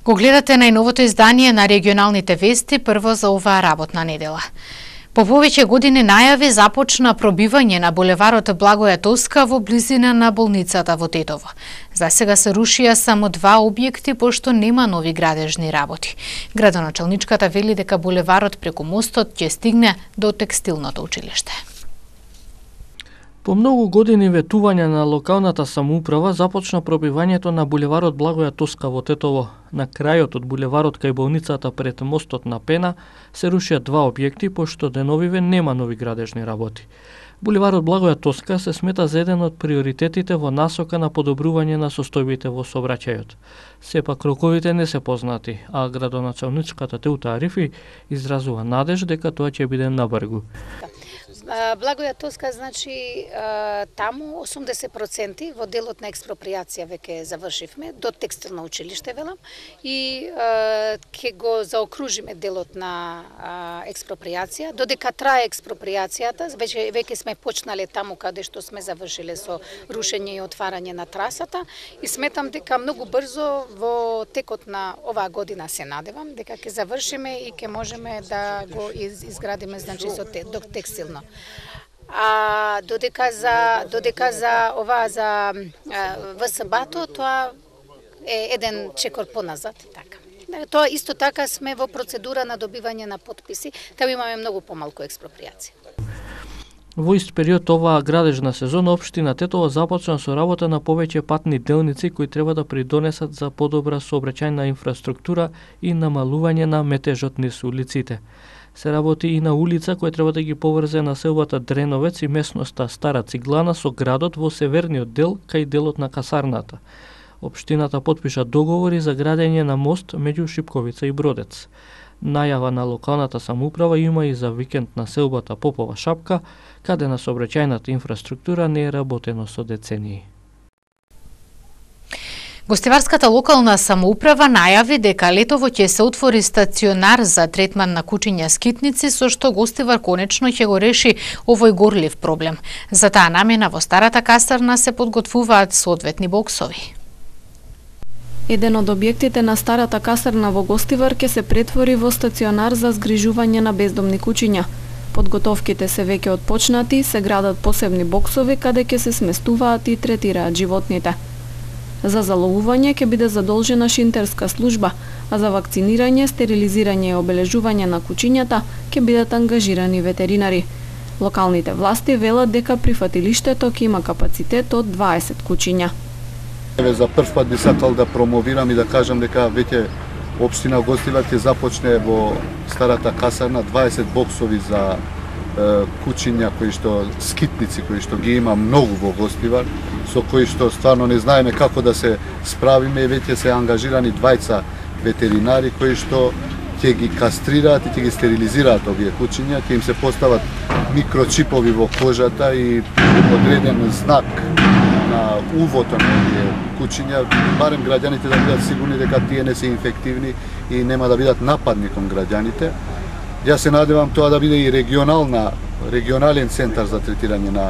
Го гледате најновото издание на регионалните вести прво за оваа работна недела. По повеќе години најави започна пробивање на булеварот Благоја Тоска во близина на болницата во Тетово. За сега се рушија само 2 објекти, пошто нема нови градежни работи. Градоначалничката вели дека булеварот преку мостот ќе стигне до текстилното училиште. По многу години ветување на локалната самоуправа започна пробивањето на булеварот Благоја Тоска во Тетово. На крајот од булеварот кај болницата пред мостот на Пена се рушија 2 објекти, пошто деновиве нема нови градежни работи. Булеварот Благоја Тоска се смета за еден од приоритетите во насока на подобрување на состојбите во сообраќајот. Сепак роковите не се познати, а градоначалничката Теута Арифи изразува надеж дека тоа ќе биде набрзо. Благоја Тоска, значи, таму 80% во делот на експроприација веќе завршивме, до текстилно училиште, велам, и ќе го заокружиме делот на експроприација. Додека трае експроприацијата, веќе сме почнале таму каде што сме завршиле со рушење и отварање на трасата, и сметам дека многу брзо во текот на оваа година се надевам дека ќе завршиме и ќе можеме да го изградиме, значи, со текстилно. А додека за ова за ВСБ-то, тоа е еден чекор поназад, така. Тоа исто така сме во процедура на добивање на потписи, таму имаме многу помалку експроприација. Во ист период оваа градежна сезона општина Тетово започна со работа на повеќе патни делници кои треба да придонесат за подобра сообраќајна инфраструктура и намалување на метежот низ улиците. Се работи и на улица која треба да ги поврзе населбата Дреновец и местноста Стара Циглана со градот во северниот дел кај делот на касарната. Општината потпиша договори за градење на мост меѓу Шипковица и Бродец. Најава на локалната самоуправа има и за викенд на селбата Попова Шапка, каде на сообраќајната инфраструктура не е работено со децении. Гостиварската локална самоуправа најави дека летово ќе се отвори стационар за третман на кучиња скитници, со што Гостивар конечно ќе го реши овој горлив проблем. За таа намена во старата касарна се подготвуваат соодветни боксови. Еден од објектите на старата касарна во Гостивар ќе се претвори во стационар за згрижување на бездомни кучиња. Подготовките се веќе отпочнати, се градат посебни боксови каде ќе се сместуваат и третираат животните. За заловување ќе биде задолжена шинтерска служба, а за вакцинирање, стерилизирање и обележување на кучињата ќе бидат ангажирани ветеринари. Локалните власти велат дека прифатилиштето ќе има капацитет од 20 кучиња. За прв пат би сакал да промовирам и да кажам дека веќе општина Гостивар ќе започне во старата касарна 20 боксови за кучиња кои што скитници кои што ги има многу во Гостивар, со кои што стварно не знаеме како да се справиме, веќе се ангажирани 20 ветеринари кои што ќе ги кастрираат и ќе ги стерилизираат овие кучиња, ќе им се постават микрочипови во кожата и одреден знак на увото на овие кучиња, барем граѓаните да бидат сигурни дека тие не се инфективни и нема да бидат нападни кон граѓаните. Јас се надевам тоа да биде и регионален центар за третирање на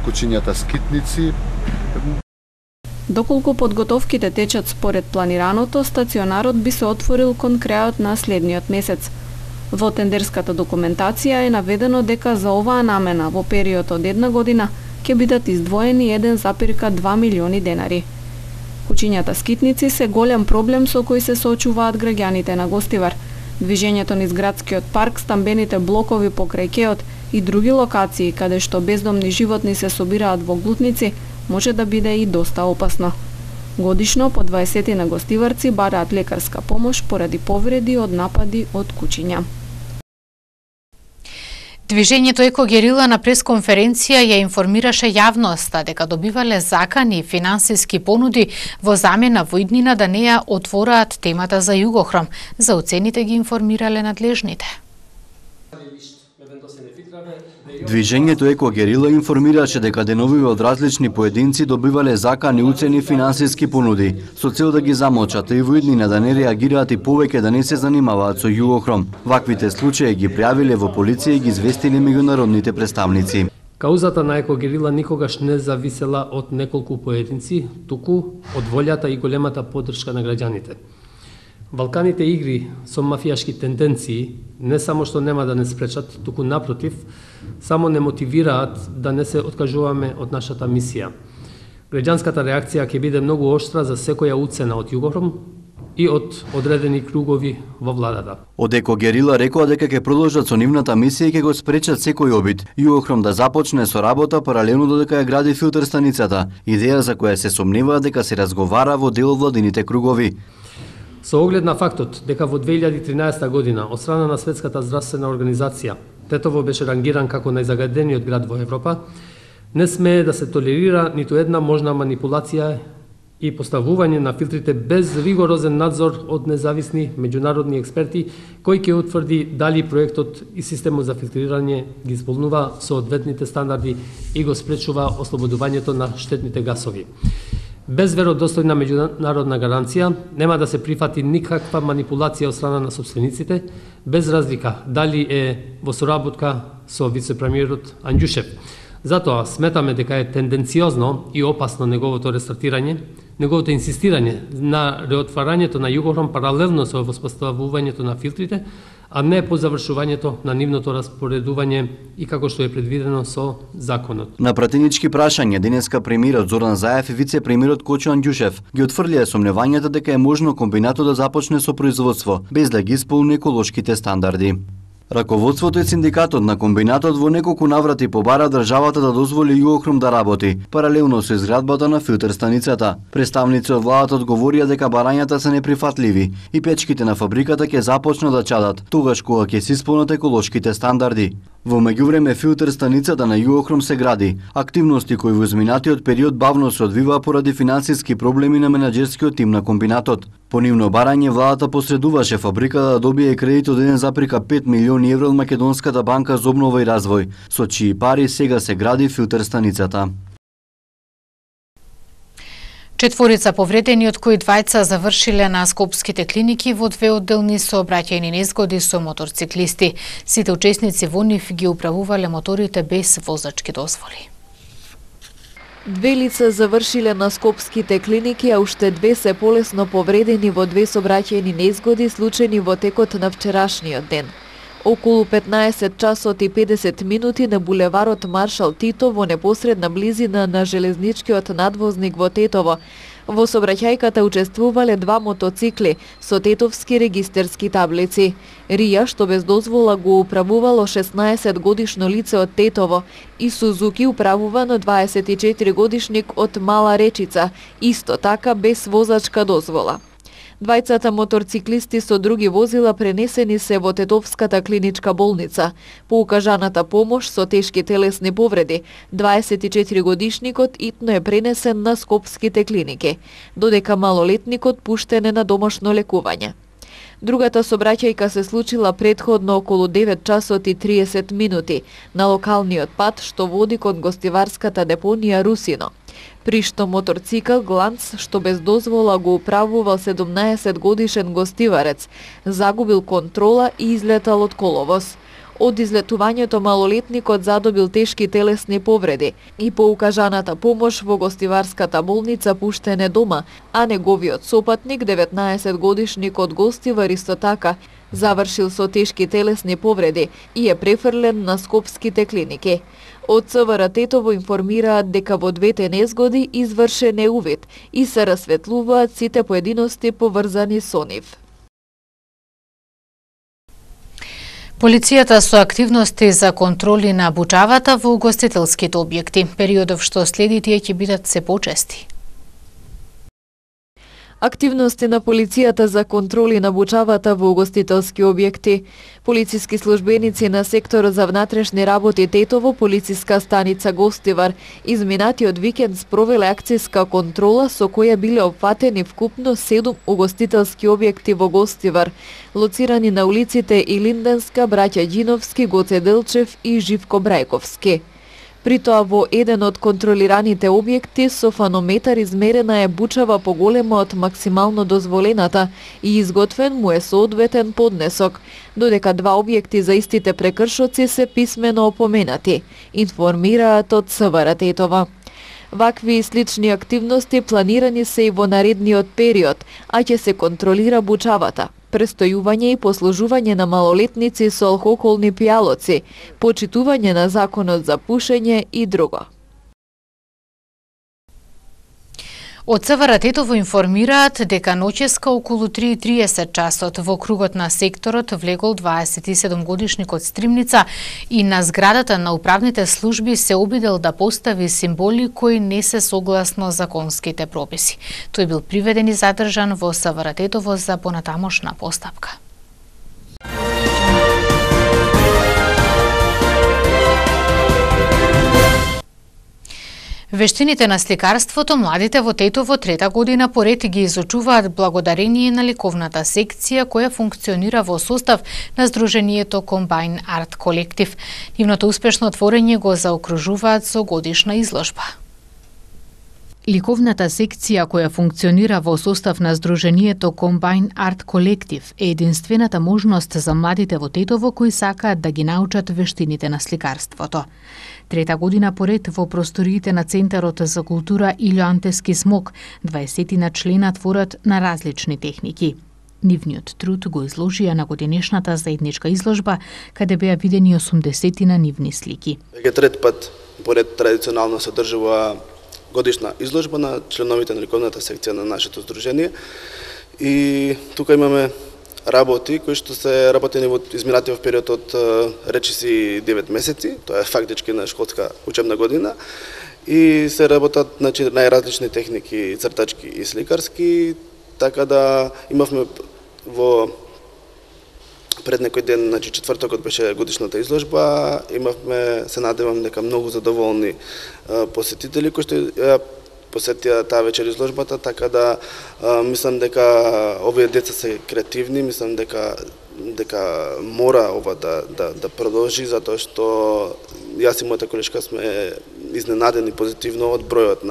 кучињата скитници. Доколку подготовките течат според планираното, стационарот би се отворил кон крајот на следниот месец. Во тендерската документација е наведено дека за оваа намена во период од 1 година ќе бидат издвоени 1,2 милиони денари. Кучињата скитници се голем проблем со кој се соочуваат граѓаните на Гостивар. Движењето низ градскиот парк, стамбените блокови покрај кеот и други локации каде што бездомни животни се собираат во глутници може да биде и доста опасно. Годишно по 20 на гостиварци бараат лекарска помош поради повреди од напади од кучиња. Движењето Еко Герила на пресконференција ја информираше јавноста дека добивале закани и финансиски понуди во замена во иднина да не ја отвораат темата за Југохром. За оцените ги информирале надлежните. Движењето Еко Герила информираше дека деновиве од различни поединци добивале закани, уцени финансиски понуди со цел да ги замолчат и во иднина да не реагираат и повеќе да не се занимаваат со Југохром. Ваквите случаи ги пријавиле во полиција и ги известиле меѓународните представници. Каузата на Еко Герила никогаш не зависела од неколку поединци, туку од волјата и големата поддршка на граѓаните. Балканите игри со мафијашки тенденции не само што нема да не спречат, туку напротив, само не мотивираат да не се откажуваме од нашата мисија. Граѓанската реакција ќе биде многу оштра за секоја уцена од Југохром и од одредени кругови во владата. Од Екогерила рекоа дека ќе продолжат со нивната мисија и ќе го спречат секој обид. Југохром да започне со работа паралелно додека ја гради филтер станицата, идеја за која се сомневаат дека се разговара во дел од владините кругови. Со оглед на фактот дека во 2013 година од страна на Светската здравствена организација Тетово беше рангиран како најзагадениот град во Европа, не смее да се толерира ниту една можна манипулација и поставување на филтрите без ригорозен надзор од независни меѓународни експерти кои ќе утврди дали проектот и системот за филтрирање ги исполнува соодветните стандарди и го спречува ослободувањето на штетните гасови. Без веродостојна меѓународна гаранција нема да се прифати никаква манипулација од страна на собствениците, без разлика дали е во соработка со вице-премиерот Анѓушев. Затоа сметаме дека е тенденциозно и опасно неговото рестартирање, неговото инсистирање на реотварањето на Југохром паралелно со воспоставувањето на филтрите, а не по завршувањето на нивното распоредување и како што е предвидено со законот. На пратенички прашања денеска премиерот Зоран Заев и вице-премиерот Кочо Анѓушев ги отфрлија сомневањата дека е можно комбинатот да започне со производство без да ги исполни еколошките стандарди. Раководството и синдикатот на комбинатот во неколку наврати побара државата да дозволи Југохром да работи, паралелно со изградбата на филтер станицата. Представници од владата одговорија дека барањата се неприфатливи и печките на фабриката ќе започнат да чадат, тогаш кога ќе се исполнат еколошките стандарди. Во меѓувреме филтер станицата на Југохром се гради, активности кои во изминатиот период бавно се одвиваа поради финансиски проблеми на менаџерскиот тим на комбинатот. По нивно барање владата посредуваше фабриката да добие кредит од 1,5 милиони евро од Македонската банка за обнова и развој, со чии пари сега се гради филтер станицата. Четворица повредени, од кои двајца завршиле на скопските клиники во две одделни сообраќајни незгоди со моторциклисти. Сите учесници во нив ги управувале моторите без возачки дозволи. Две лица завршиле на скопските клиники, а уште две се полесно повредени во две сообраќајни незгоди случени во текот на вчерашниот ден. Околу 15 часот и 50 минути на булеварот Маршал Тито во непосредна близина на железничкиот надвозник во Тетово. Во сообраќајката учествувале два мотоцикли со тетовски регистерски таблици. Рија, што без дозвола го управувало 16 годишно лице од Тетово, и Сузуки управувано 24 годишник од Мала Речица, исто така без возачка дозвола. Двајцата моторциклисти со други возила пренесени се во Тетовската клиничка болница. По укажаната помош со тешки телесни повреди, 24 годишникот итно е пренесен на скопските клиники, додека малолетникот пуштен е на домашно лекување. Другата сообраќајка се случила предходно околу 9 часот и 30 минути на локалниот пат што води кон гостиварската депонија Русино, при што мотоцикл Гланц, што без дозвола го управувал 17 годишен гостиварец, загубил контрола и излетал од коловоз. Од излетувањето малолетникот задобил тешки телесни повреди и по укажаната помош во гостиварската болница пуштен е дома, а неговиот сопатник, 19 годишник од Гостивар, исто така завршил со тешки телесни повреди и е префрлен на скопските клиники. Од ЦВР Тетово информираат дека во двете незгоди извршен е увид и се расветлуваат сите поединости поврзани со нив. Полицијата со активности за контроли на бучавата во угостителските објекти. Периодов што следи тие ќе бидат се почести. Активности на полицијата за контроли на бучавата во угостителски објекти. Полициски службеници на секторот за внатрешни работи Тетово, полициска станица Гостивар, изминатиот викенд спровеле акцијска контрола со која биле опфатени вкупно 7 угостителски објекти во Гостивар, лоцирани на улиците Илинденска, Браќа Ѓиновски, Гоце Делчев и Живко Брајковски. При тоа во еден од контролираните објекти со фанометар измерена е бучава поголема од максимално дозволената и изготвен му е соодветен поднесок, додека два објекти за истите прекршоци се писмено опоменати, информираат од ЦВР Тетова. Вакви и слични активности планирани се и во наредниот период, а ќе се контролира бучавата, престојување и послужување на малолетници со алкохолни пијалоци, почитување на законот за пушење и друго. Од ЦВР Тетово информираат дека ноќеска околу 3:30 часот во кругот на секторот влегол 27-годишникот Стримница и на зградата на управните служби се обидел да постави символи кои не се согласно законските прописи. Тој бил приведен и задржан во ЦВР Тетово за понатамошна постапка. Вештините на сликарството младите во Тетово трета година поред ги изучуваат благодарение на ликовната секција која функционира во состав на Сдруженијето Комбайн Арт Колектив. Нивното успешно отворење го заокружуваат со годишна изложба. Ликовната секција која функционира во состав на Сдруженијето Комбайн Арт Колектив е единствената можност за младите во Тетово кои сакаат да ги научат вештините на сликарството. Трета година поред во просториите на Центарот за култура Илјо Антески Смок 20 члена творат на различни техники. Нивниот труд го изложија на годинешната заедничка изложба, каде беа видени 80 нивни слики. Веќе трет пат поред традиционално се одржува годишна изложба на членовите на ликовната секција на нашето здружение. И тука имаме работи кои што се работени во изминатиот период од речиси 9 месеци, тоа е фактички на школска учебна година, и се работат најразлични техники цртачки и сликарски, така да имавме во пред некој ден, четвртокот беше годишната изложба, имавме, се надевам дека многу задоволни посетители кои што ја посетија таа вечер изложбата, така да мислам дека овие деца се креативни, мислам дека мора ова да продолжи, затоа што јас и мојата колешка сме изненадени позитивно од бројот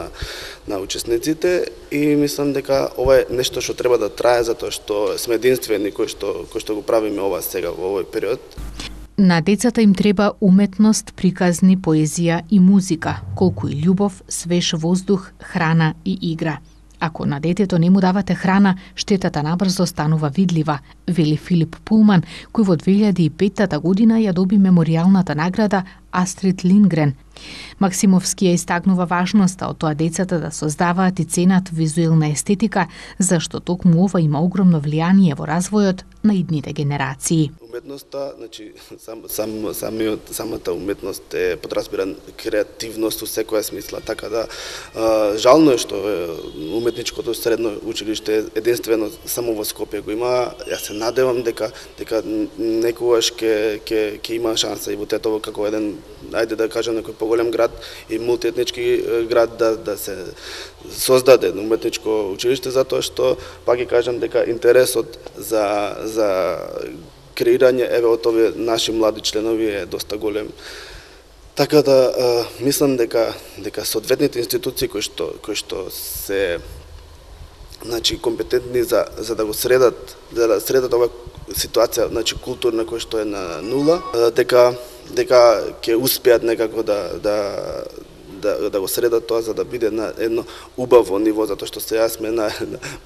на учесниците и мислам дека ова е нешто што треба да трае, затоа што сме единствени кои што го правиме ова сега во овој период. На децата им треба уметност, приказни, поезија и музика, колку и љубов, свеж воздух, храна и игра. Ако на детето не му давате храна, штетата набрзо станува видлива, вели Филип Пулман, кој во 2005 година ја доби меморијалната награда Астрид Лингрен. Максимовски ја истакнува важноста од тоа децата да создаваат и ценат визуелна естетика, зашто токму ова има огромно влијание во развојот на идните генерации. Уметноста, самата уметност е подразбира креативност во секоја смисла, така да жално е што уметничкото средно училиште е единствено само во Скопје го има. Јас се надевам дека некогаш ќе има шанса и во Тетово како еден, ајде да кажам, некој поголем град и мултиетнички град да се создаде уметничко училиште, затоа што пак ги кажам дека интересот за креирање од овие наши млади членови е доста голем. Така да мислам дека соодветните институции кои што се компетентни за да го средат оваа ситуација, културна која што е на нула, дека ќе успеат некако да го средат тоа за да биде на едно убаво ниво, затоа што сега сме на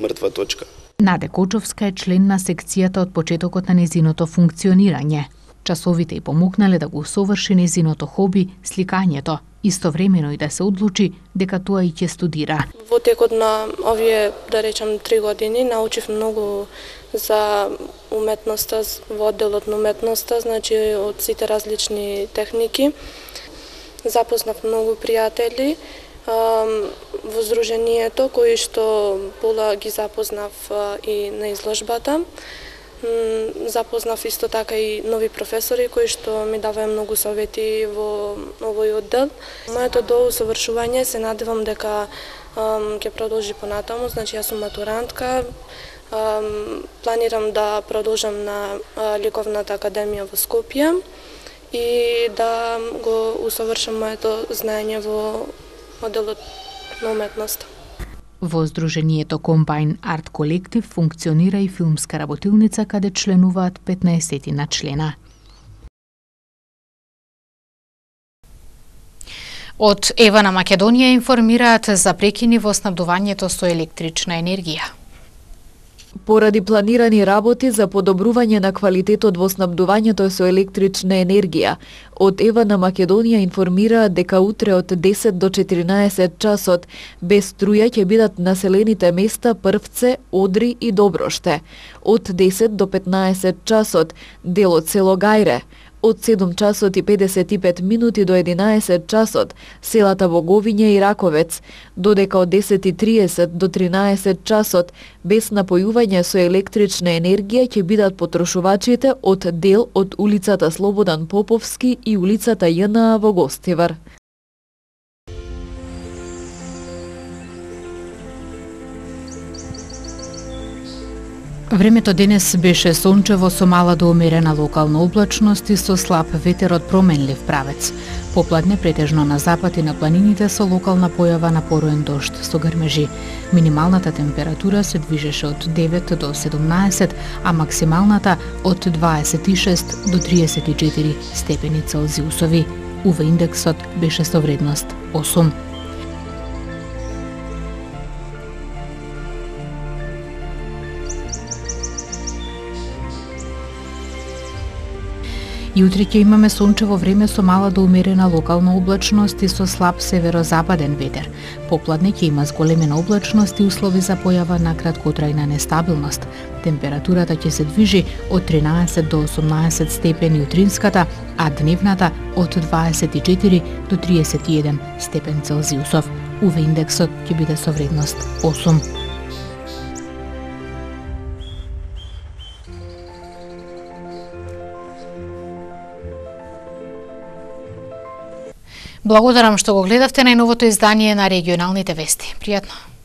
мртва точка. Наде Кочовска е член на секцијата од почетокот на незиното функционирање. Часовите й помогнале да го усоврши незиното хоби, сликањето, истовремено и да се одлучи дека тоа и ќе студира. Во текот на овие, да речам, 3 години научив многу за уметноста, во одделот на уметноста, од сите различни техники. Запознав многу пријатели во здруженијето, кои што пола ги запознав и на изложбата. Запознав исто така и нови професори кои што ми даваја многу совети во овој оддел. Моето доусовршување се надевам дека ќе продолжи понатаму, јас сум матурантка. Планирам да продолжам на Ликовната академија во Скопје и да го усовршам моето знаење во одделот на уметноста. Во Сдруженијето Комбайн Арт Колектив функционира и филмска работилница каде членуваат 15 члена. Од Ева на Македонија информираат за прекини во снабдувањето со електрична енергија. Поради планирани работи за подобрување на квалитетот во снабдувањето со електрична енергија, од Ева на Македонија информираат дека утре од 10 до 14 часот без струја ќе бидат населените места Првце, Одри и Доброште. Од 10 до 15 часот дел од село Гајре. Од 7 часот и 55 минути до 11 часот селата Боговиње и Раковец, додека од 10:30 до 13 часот без напојување со електрична енергија ќе бидат потрошувачите од дел од улицата Слободан Поповски и улицата ЈНА во Гостивар. Времето денес беше сончево со мала до умерена локална облачност и со слаб ветер од променлив правец. Попладне претежно на запад и на планините со локална појава на пороен дожд со грмежи. Минималната температура се движеше од 9 до 17, а максималната од 26 до 34 степени Целзиусови. УВ индексот беше со вредност 8. И утре ќе имаме сончево време со мала до умерена локална облачност и со слаб северозападен ветер. Попладне ќе има зголемена облачност и услови за појава на краткотрајна нестабилност. Температурата ќе се движи од 13 до 18 степени утринската, а дневната од 24 до 31 степен Целзиусов. УВ индексот ќе биде со вредност 8. Благодарам што го гледавте најновото издание на регионалните вести. Пријатно!